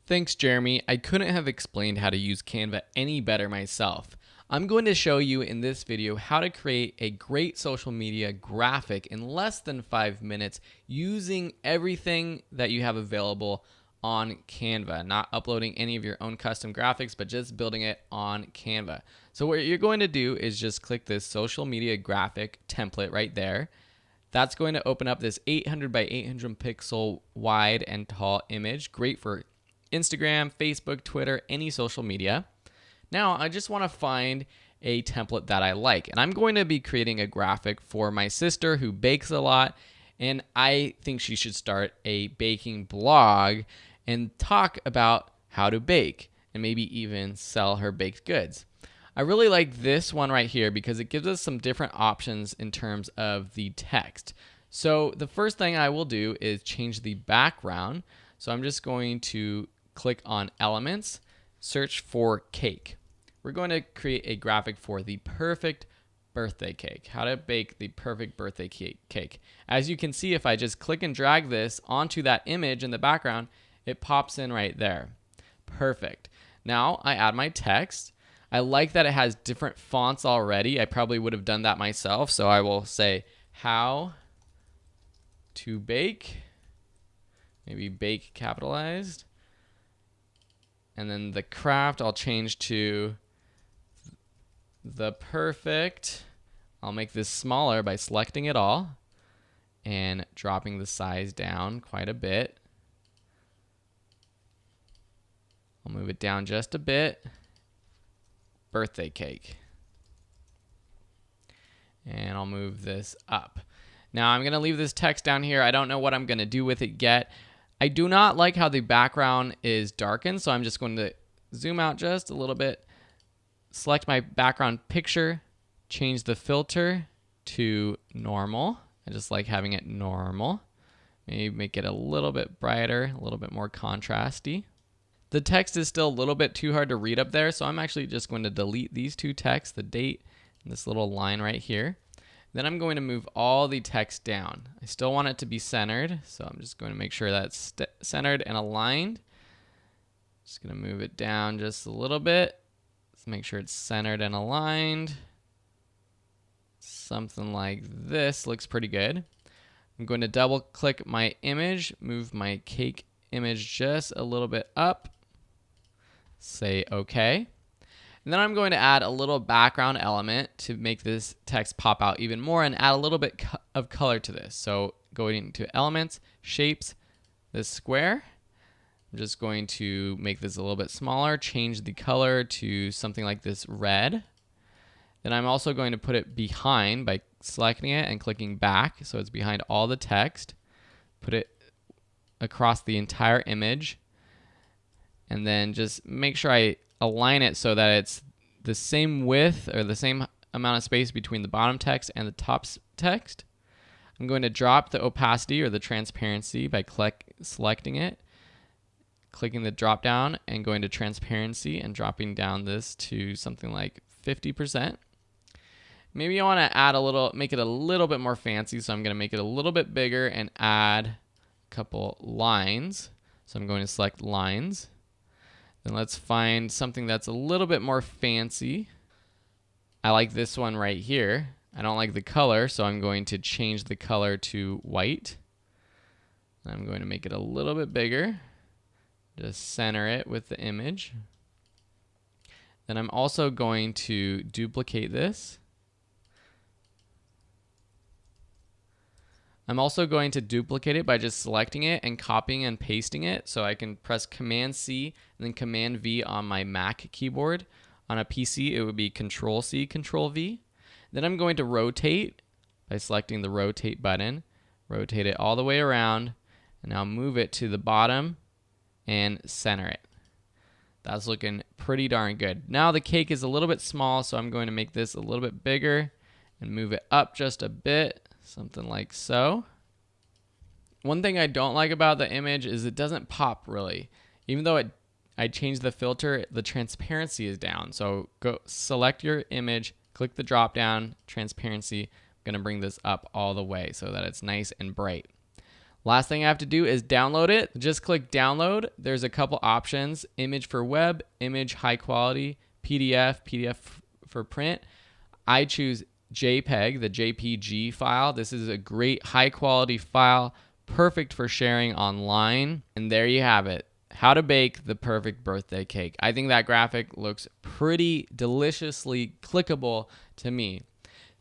Thanks, Jeremy. I couldn't have explained how to use Canva any better myself. I'm going to show you in this video how to create a great social media graphic in less than 5 minutes using everything that you have available on Canva, not uploading any of your own custom graphics, but just building it on Canva. So what you're going to do is just click this social media graphic template right there. That's going to open up this 800 by 800 pixel wide and tall image, great for Instagram, Facebook, Twitter, any social media. Now, I just want to find a template that I like, and I'm going to be creating a graphic for my sister who bakes a lot, and I think she should start a baking blog and talk about how to bake and maybe even sell her baked goods. I really like this one right here because it gives us some different options in terms of the text. So the first thing I will do is change the background. So I'm just going to click on Elements, search for cake. We're going to create a graphic for the perfect birthday cake, how to bake the perfect birthday cake. As you can see, if I just click and drag this onto that image in the background, it pops in right there. Perfect. Now I add my text. I like that it has different fonts already. I probably would have done that myself. So I will say how to bake, maybe bake capitalized. And then the craft I'll change to the perfect. I'll make this smaller by selecting it all and dropping the size down quite a bit. I'll move it down just a bit. Birthday cake. And I'll move this up. Now I'm going to leave this text down here. I don't know what I'm going to do with it yet. I do not like how the background is darkened, so I'm just going to zoom out just a little bit, select my background picture, change the filter to normal. I just like having it normal. Maybe make it a little bit brighter, a little bit more contrasty. The text is still a little bit too hard to read up there, so I'm actually just going to delete these two texts, the date and this little line right here. Then I'm going to move all the text down. I still want it to be centered, so I'm just going to make sure that's centered and aligned. Just going to move it down just a little bit. Let's make sure it's centered and aligned. Something like this looks pretty good. I'm going to double click my image, move my cake image just a little bit up. Say OK. And then I'm going to add a little background element to make this text pop out even more and add a little bit of color to this. So going to Elements, Shapes, this square. I'm just going to make this a little bit smaller, change the color to something like this red. Then I'm also going to put it behind by selecting it and clicking back so it's behind all the text. Put it across the entire image. And then just make sure I align it so that it's the same width or the same amount of space between the bottom text and the top text. I'm going to drop the opacity or the transparency by selecting it, clicking the drop down and going to transparency and dropping down this to something like 50%. Maybe I want to add a little, make it a little bit more fancy, so I'm going to make it a little bit bigger and add a couple lines. So I'm going to select lines. Then let's find something that's a little bit more fancy. I like this one right here. I don't like the color, so I'm going to change the color to white. I'm going to make it a little bit bigger. Just center it with the image. Then I'm also going to duplicate this. I'm also going to duplicate it by just selecting it and copying and pasting it. So I can press Command C and then Command V on my Mac keyboard. On a PC, it would be Control C, Control V. Then I'm going to rotate by selecting the rotate button, rotate it all the way around, and now move it to the bottom and center it. That's looking pretty darn good. Now the cake is a little bit small, so I'm going to make this a little bit bigger and move it up just a bit. Something like so. One thing I don't like about the image is it doesn't pop really. Even though I changed the filter, the transparency is down. So go select your image, click the drop down, transparency. I'm going to bring this up all the way so that it's nice and bright. Last thing I have to do is download it. Just click download. There's a couple options: image for web, image high quality, PDF, PDF for print. I choose JPEG, the JPG file. This is a great high quality file, perfect for sharing online. And there you have it. How to bake the perfect birthday cake. I think that graphic looks pretty deliciously clickable to me.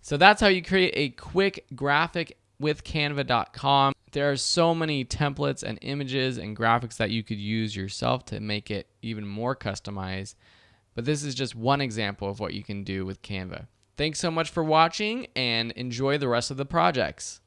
So that's how you create a quick graphic with canva.com. There are so many templates and images and graphics that you could use yourself to make it even more customized. But this is just one example of what you can do with Canva. Thanks so much for watching and enjoy the rest of the projects.